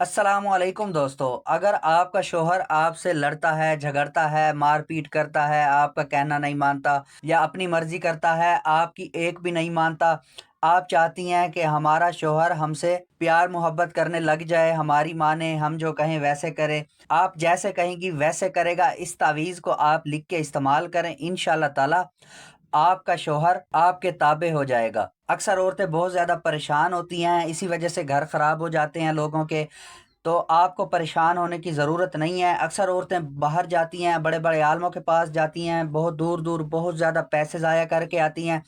अस्सलामुअलैकुम दोस्तों। अगर आपका शोहर आपसे लड़ता है, झगड़ता है, मारपीट करता है, आपका कहना नहीं मानता या अपनी मर्जी करता है, आपकी एक भी नहीं मानता, आप चाहती हैं कि हमारा शोहर हमसे प्यार मोहब्बत करने लग जाए, हमारी माने, हम जो कहें वैसे करे, आप जैसे कहेंगी वैसे करेगा। इस तावीज़ को आप लिख के इस्तेमाल करें, इंशाल्लाह ताला आपका शौहर आपके ताबे हो जाएगा। अक्सर औरतें बहुत ज़्यादा परेशान होती हैं, इसी वजह से घर ख़राब हो जाते हैं लोगों के। तो आपको परेशान होने की ज़रूरत नहीं है। अक्सर औरतें बाहर जाती हैं, बड़े-बड़े आलिमों के पास जाती हैं, बहुत दूर-दूर बहुत ज़्यादा पैसे ज़ाया करके आती हैं।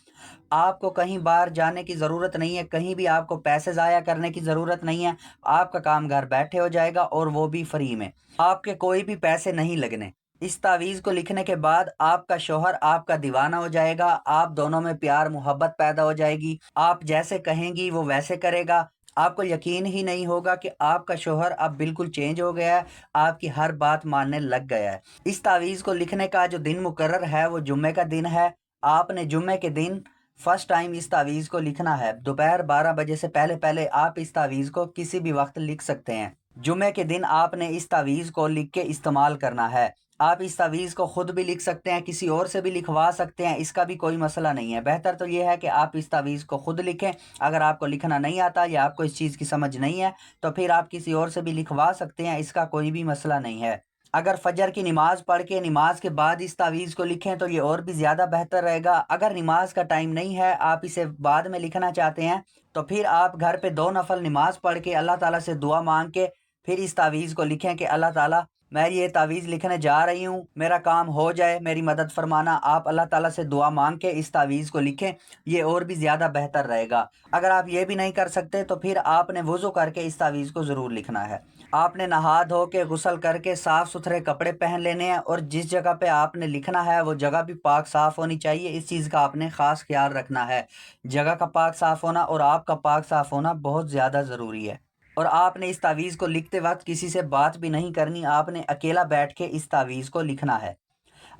आपको कहीं बाहर जाने की ज़रूरत नहीं है, कहीं भी आपको पैसे ज़ाया करने की ज़रूरत नहीं है। आपका काम घर बैठे हो जाएगा और वो भी फ्री में। आपके कोई भी पैसे नहीं लगने। इस तावीज़ को लिखने के बाद आपका शौहर आपका दीवाना हो जाएगा, आप दोनों में प्यार मोहब्बत पैदा हो जाएगी। आप जैसे कहेंगी वो वैसे करेगा। आपको यकीन ही नहीं होगा कि आपका शौहर अब बिल्कुल चेंज हो गया है, आपकी हर बात मानने लग गया है। इस तावीज़ को लिखने का जो दिन मुकर्रर है वो जुम्मे का दिन है। आपने जुम्मे के दिन फर्स्ट टाइम इस तावीज़ को लिखना है। दोपहर 12 बजे से पहले-पहले आप इस तावीज़ को किसी भी वक़्त लिख सकते हैं। जुम्मे के दिन आपने इस तावीज़ को लिख के इस्तेमाल करना है। आप इस तावीज़ को खुद भी लिख सकते हैं, किसी और से भी लिखवा सकते हैं, इसका भी कोई मसला नहीं है। बेहतर तो ये है कि आप इस तावीज़ को खुद लिखें। अगर आपको लिखना नहीं आता या आपको इस चीज़ की समझ नहीं है, तो फिर आप किसी और से भी लिखवा सकते हैं, इसका कोई भी मसला नहीं है। अगर फजर की नमाज पढ़ के नमाज के बाद इस तावीज़ को लिखें तो ये और भी ज़्यादा बेहतर रहेगा। अगर नमाज का टाइम नहीं है, आप इसे बाद में लिखना चाहते हैं, तो फिर आप घर पे 2 नफल नमाज पढ़ के अल्लाह ताला से दुआ मांग के फिर इस तावीज़ को लिखें कि अल्लाह ताला मैं ये तावीज़ लिखने जा रही हूँ, मेरा काम हो जाए, मेरी मदद फरमाना। आप अल्लाह ताला से दुआ मांग के इस तावीज़ को लिखें, ये और भी ज़्यादा बेहतर रहेगा। अगर आप ये भी नहीं कर सकते तो फिर आपने वज़ू करके इस तावीज़ को ज़रूर लिखना है। आपने नहा धो के गुस्ल करके साफ़ सुथरे कपड़े पहन लेने हैं और जिस जगह पे आपने लिखना है वो जगह भी पाक साफ़ होनी चाहिए। इस चीज़ का आपने ख़ास ख्याल रखना है। जगह का पाक साफ़ होना और आपका पाक साफ़ होना बहुत ज़्यादा ज़रूरी है। और आपने इस तावीज़ को लिखते वक्त किसी से बात भी नहीं करनी, आपने अकेला बैठ के इस तावीज़ को लिखना है।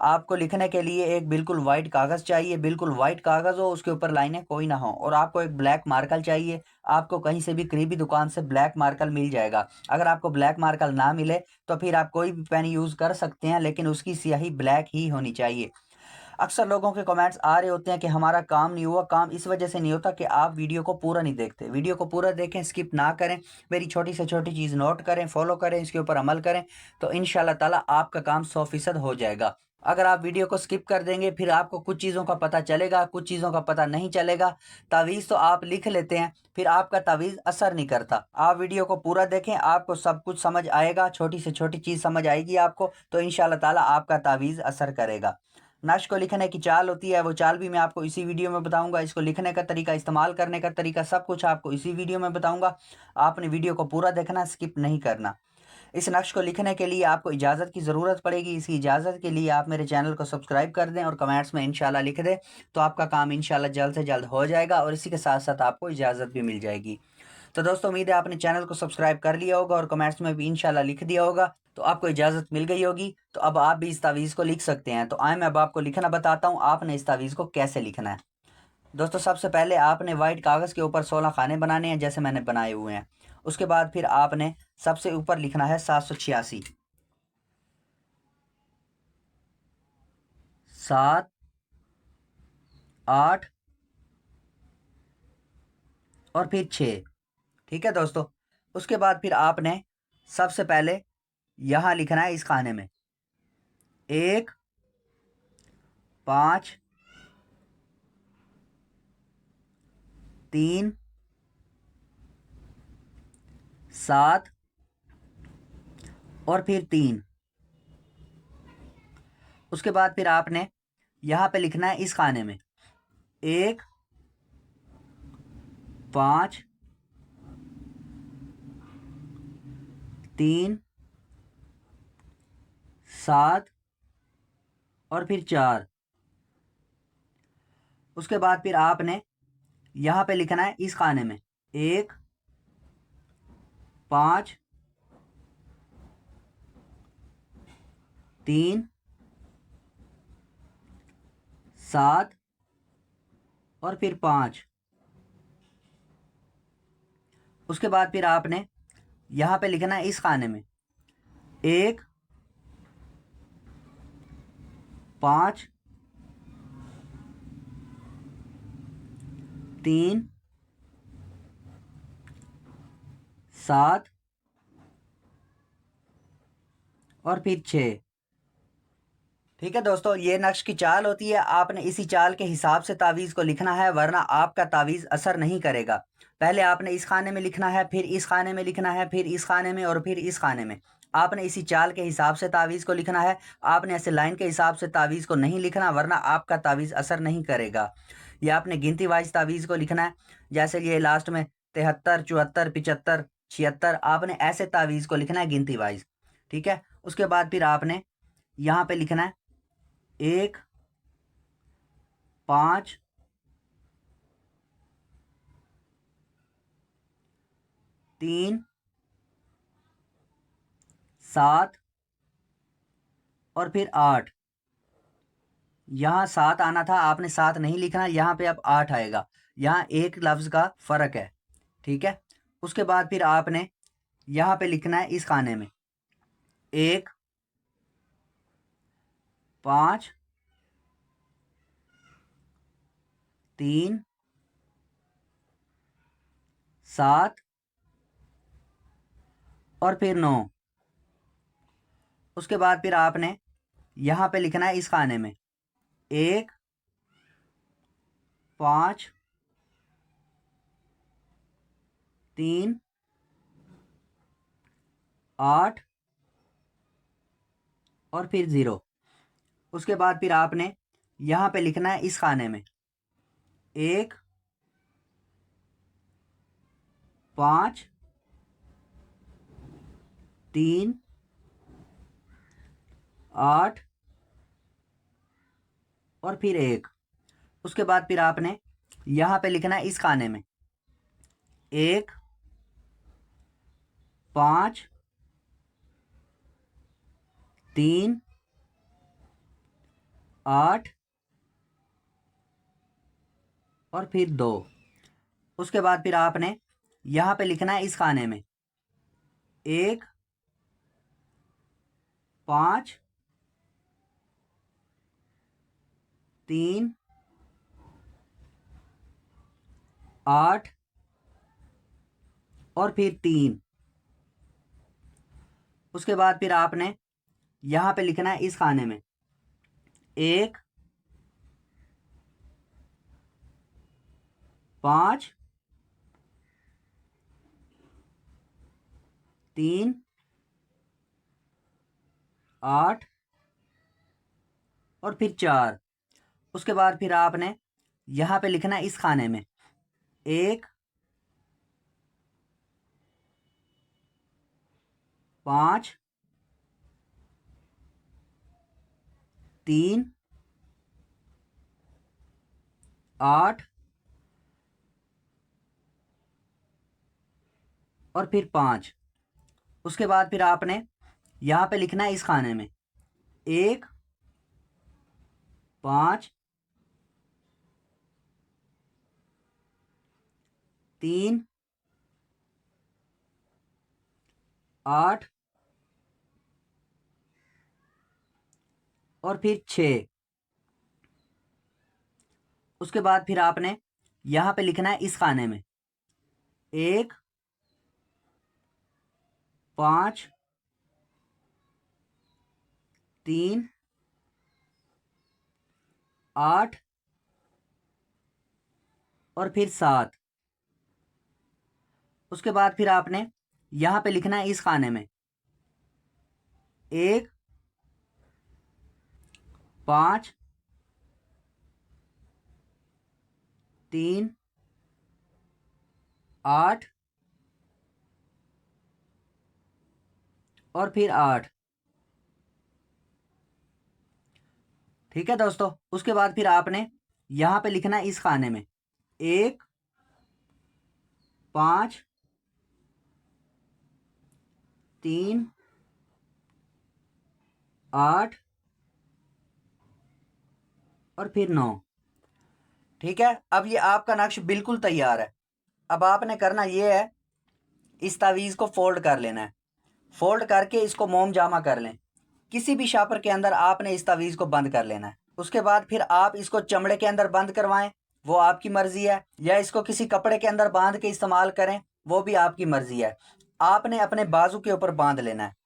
आपको लिखने के लिए एक बिल्कुल वाइट कागज़ चाहिए, बिल्कुल वाइट कागज़ हो, उसके ऊपर लाइनें कोई ना हो, और आपको एक ब्लैक मार्कर चाहिए। आपको कहीं से भी करीबी दुकान से ब्लैक मार्कर मिल जाएगा। अगर आपको ब्लैक मार्कर ना मिले तो फिर आप कोई भी पेन यूज़ कर सकते हैं, लेकिन उसकी स्याही ब्लैक ही होनी चाहिए। अक्सर लोगों के कमेंट्स आ रहे होते हैं कि हमारा काम नहीं हुआ। काम इस वजह से नहीं होता कि आप वीडियो को पूरा नहीं देखते। वीडियो को पूरा देखें, स्किप ना करें, मेरी छोटी से छोटी चीज़ नोट करें, फॉलो करें, इसके ऊपर अमल करें, तो इंशाल्लाह ताला आपका काम 100% हो जाएगा। अगर आप वीडियो को स्किप कर देंगे फिर आपको कुछ चीज़ों का पता चलेगा, कुछ चीज़ों का पता नहीं चलेगा। तावीज़ तो आप लिख लेते हैं, फिर आपका तावीज़ असर नहीं करता। आप वीडियो को पूरा देखें, आपको सब कुछ समझ आएगा, छोटी से छोटी चीज़ समझ आएगी आपको, तो इंशाल्लाह ताला आपका तावीज़ असर करेगा। नक्श को लिखने की चाल होती है, वो चाल भी मैं आपको इसी वीडियो में बताऊंगा। इसको लिखने का तरीका, इस्तेमाल करने का तरीका, सब कुछ आपको इसी वीडियो में बताऊंगा। आपने वीडियो को पूरा देखना, स्किप नहीं करना। इस नक्श को लिखने के लिए आपको इजाज़त की ज़रूरत पड़ेगी। इसी इजाज़त के लिए आप मेरे चैनल को सब्सक्राइब कर दें और कमेंट्स में इंशाल्लाह लिख दें, तो आपका काम इंशाल्लाह जल्द से जल्द हो जाएगा और इसी के साथ साथ आपको इजाज़त भी मिल जाएगी। तो दोस्तों, उम्मीद है आपने चैनल को सब्सक्राइब कर लिया होगा और कमेंट्स में भी इंशाल्लाह लिख दिया होगा, तो आपको इजाज़त मिल गई होगी। तो अब आप भी इस तावीज़ को लिख सकते हैं। तो आए मैं अब आपको लिखना बताता हूँ, आपने इस तावीज़ को कैसे लिखना है। दोस्तों, सबसे पहले आपने वाइट कागज़ के ऊपर 16 खाने बनाने हैं, जैसे मैंने बनाए हुए हैं। उसके बाद फिर आपने सबसे ऊपर लिखना है 786, 7, 8 और फिर 6। ठीक है दोस्तों। उसके बाद फिर आपने सबसे पहले यहाँ लिखना है इस खाने में 1, 5, 3, 7 और फिर 3। उसके बाद फिर आपने यहाँ पे लिखना है इस खाने में 1, 5, 3, 7 और फिर 4। उसके बाद फिर आपने यहाँ पे लिखना है इस खाने में 1, 5, 3, 7 और फिर 5। उसके बाद फिर आपने यहाँ पे लिखना है इस खाने में 1 5 3 7 और फिर 6। ठीक है दोस्तों, ये नक्श की चाल होती है। आपने इसी चाल के हिसाब से तावीज़ को लिखना है, वरना आपका तावीज़ असर नहीं करेगा। पहले आपने इस खाने में लिखना है, फिर इस खाने में लिखना है, फिर इस खाने में और फिर इस खाने में। आपने इसी चाल के हिसाब से तावीज़ को लिखना है। आपने ऐसे लाइन के हिसाब से तावीज़ को नहीं लिखना, वरना आपका तावीज़ असर नहीं करेगा। या आपने गिनती वाइज तावीज़ को लिखना है, जैसे ये लास्ट में 73 74 75 76, आपने ऐसे तावीज़ को लिखना है गिनती वाइज। ठीक है, उसके बाद फिर आपने यहाँ पे लिखना है 1 5 3 7 और फिर 8। यहाँ 7 आना था, आपने 7 नहीं लिखना, यहाँ पे अब 8 आएगा। यहाँ एक लफ्ज़ का फ़र्क है। ठीक है, उसके बाद फिर आपने यहाँ पे लिखना है इस खाने में 1 5 3 7 और फिर 9। उसके बाद फिर आपने यहाँ पे लिखना है इस खाने में 1 5 3 8 और फिर 0। उसके बाद फिर आपने यहाँ पे लिखना है इस खाने में 1 5 3 8 और फिर 1। उसके बाद फिर आपने यहाँ पे लिखना है इस खाने में 1 5 3 8 और फिर 2। उसके बाद फिर आपने यहाँ पे लिखना है इस खाने में 1 5 3 8 और फिर 3। उसके बाद फिर आपने यहाँ पे लिखना है इस खाने में 1 5 3 8 और फिर 4। उसके बाद फिर आपने यहाँ पे लिखना है इस खाने में 1 5 3 8 और फिर 5। उसके बाद फिर आपने यहाँ पे लिखना है इस खाने में 1 5 3 8 और फिर 6। उसके बाद फिर आपने यहाँ पे लिखना है इस खाने में 1 5 3 8 और फिर 7। उसके बाद फिर आपने यहाँ पे लिखना है इस खाने में 1 5 3 8 और फिर 8। ठीक है दोस्तों, उसके बाद फिर आपने यहाँ पे लिखना है इस खाने में 1 5 3 8 और फिर 9। ठीक है, अब ये आपका नक्श बिल्कुल तैयार है। अब आपने करना ये है इस तावीज़ को फोल्ड कर लेना है। फोल्ड करके इसको मोम जामा कर लें। किसी भी शापर के अंदर आपने इस तावीज़ को बंद कर लेना है। उसके बाद फिर आप इसको चमड़े के अंदर बंद करवाएं, वो आपकी मर्जी है, या इसको किसी कपड़े के अंदर बांध के इस्तेमाल करें, वो भी आपकी मर्जी है। आपने अपने बाजू के ऊपर बांध लेना है।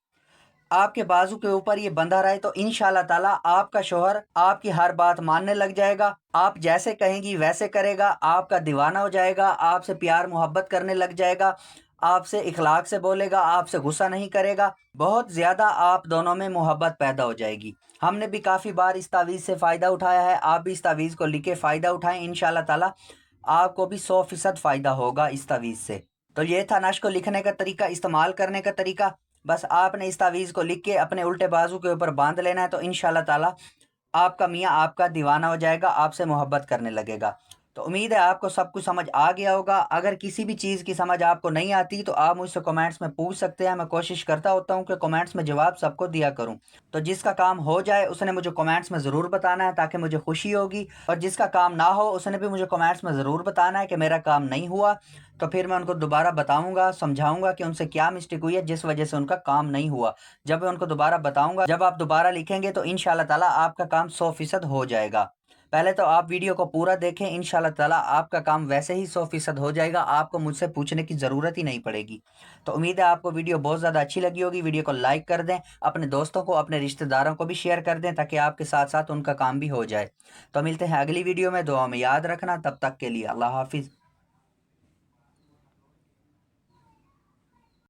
आपके बाजू के ऊपर ये बंधा रहे तो इंशाल्लाह ताला आपका शोहर आपकी हर बात मानने लग जाएगा। आप जैसे कहेंगी वैसे करेगा, आपका दीवाना हो जाएगा, आपसे प्यार मोहब्बत करने लग जाएगा, आपसे इखलाक से बोलेगा, आपसे गुस्सा नहीं करेगा। बहुत ज़्यादा आप दोनों में मोहब्बत पैदा हो जाएगी। हमने भी काफ़ी बार इस तावीज़ से फ़ायदा उठाया है। आप भी इस तावीज़ को लिख के फ़ायदा उठाएं, इंशाल्लाह ताला आपको भी 100% फ़ायदा होगा इस तावीज़ से। तो ये था नक्श को लिखने का तरीका, इस्तेमाल करने का तरीका। बस आपने इस तावीज़ को लिख के अपने उल्टे बाजू के ऊपर बांध लेना है, तो इंशाल्लाह ताला आपका मियाँ आपका दीवाना हो जाएगा, आपसे मोहब्बत करने लगेगा। तो उम्मीद है आपको सब कुछ समझ आ गया होगा। अगर किसी भी चीज़ की समझ आपको नहीं आती तो आप मुझसे कमेंट्स में पूछ सकते हैं। मैं कोशिश करता होता हूँ कि कमेंट्स में जवाब सबको दिया करूँ। तो जिसका काम हो जाए उसने मुझे कमेंट्स में ज़रूर बताना है, ताकि मुझे खुशी होगी। और जिसका काम ना हो उसने भी मुझे कमेंट्स में ज़रूर बताना है कि मेरा काम नहीं हुआ। तो फिर मैं उनको दोबारा बताऊंगा, समझाऊंगा कि उनसे क्या मिस्टेक हुई है जिस वजह से उनका काम नहीं हुआ। जब मैं उनको दोबारा बताऊंगा, जब आप दोबारा लिखेंगे तो इंशाल्लाह ताला आपका काम 100% हो जाएगा। पहले तो आप वीडियो को पूरा देखें, इंशाल्लाह ताला आपका काम वैसे ही 100% हो जाएगा। आपको मुझसे पूछने की ज़रूरत ही नहीं पड़ेगी। तो उम्मीद है आपको वीडियो बहुत ज़्यादा अच्छी लगी होगी। वीडियो को लाइक कर दें, अपने दोस्तों को, अपने रिश्तेदारों को भी शेयर कर दें, ताकि आपके साथ साथ उनका काम भी हो जाए। तो मिलते हैं अगली वीडियो में। दुआ में याद रखना। तब तक के लिए अल्लाह हाफिज़।